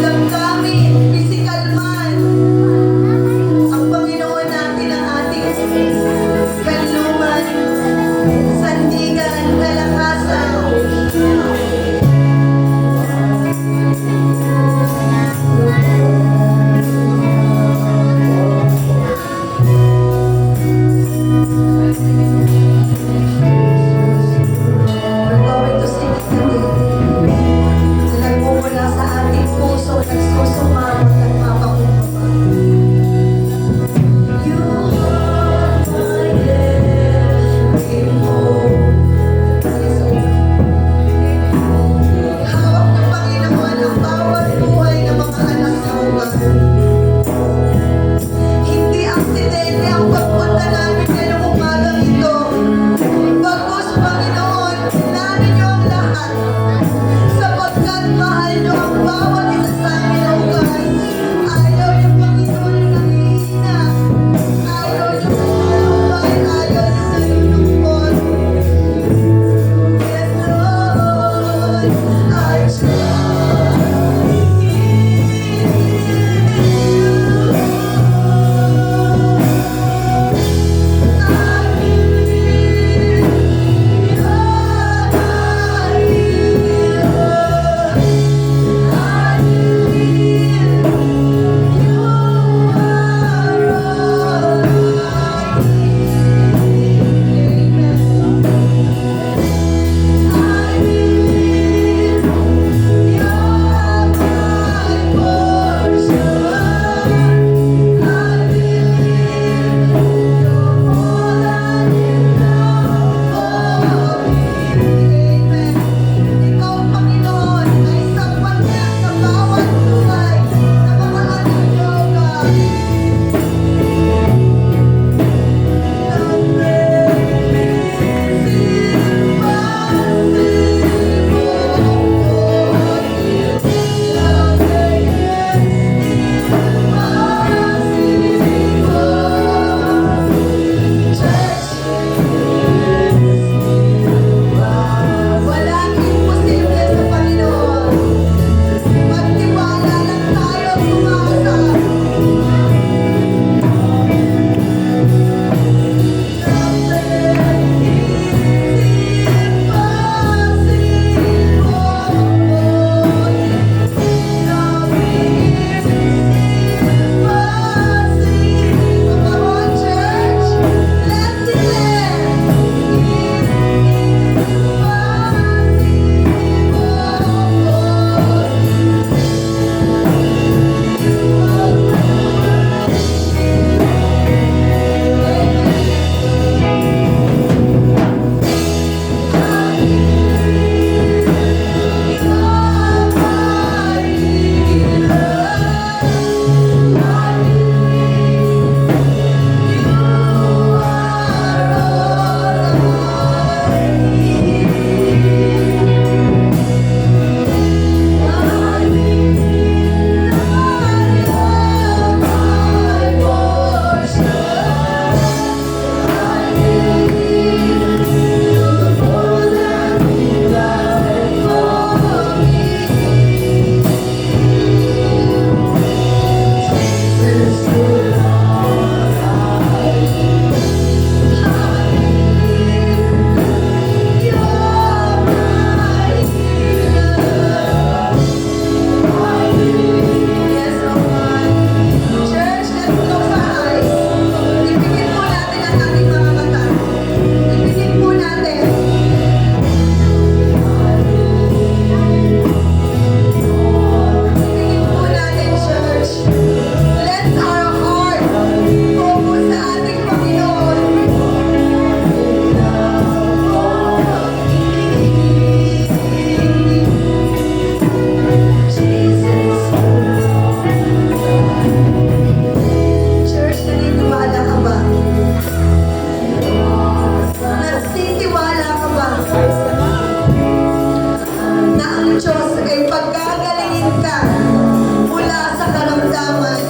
damdamin, physical man. Ang Panginoon natin ang ating kanluran, sandigan, kalakasan. We're going to sing it today. Na nagmumula sa ating puso, nagsusumama at nagpapakumbaba. You are my every hope. Hawak ng Panginoon ang bawat buhay ng mga anak niya ugat. Hindi aksidente ang pagpunta namin ngayong umagang ito. Bagkus, Panginoon, namin niyo ang lahat. Sapagkat mahal niyo ang bawat isa sa amin na ugat. Ayaw niyo, Panginoon, na nangihina. Ayaw niyo malumay. Ayaw niyo nalulungkot. Yes, Lord, I trust in you. Ikaw, Panginoon, ay sapat na sa bawat buhay ng mga anak niyo, God. Walang imposible sa Panginoon. Magtiwala lang tayo at umasa. Come on, church. Let's declare. Yes, Lord. Church, let's close our eyes. Ipigil po natin ang ating mga mata. Ipigil po natin. Ipigil po natin, church. Let our heart focus sa ating Panginoon. Church, naniniwala ka ba? Nagsitiwala ka ba? Na ang Diyos ay paggagalingin ka mula sa karamdaman.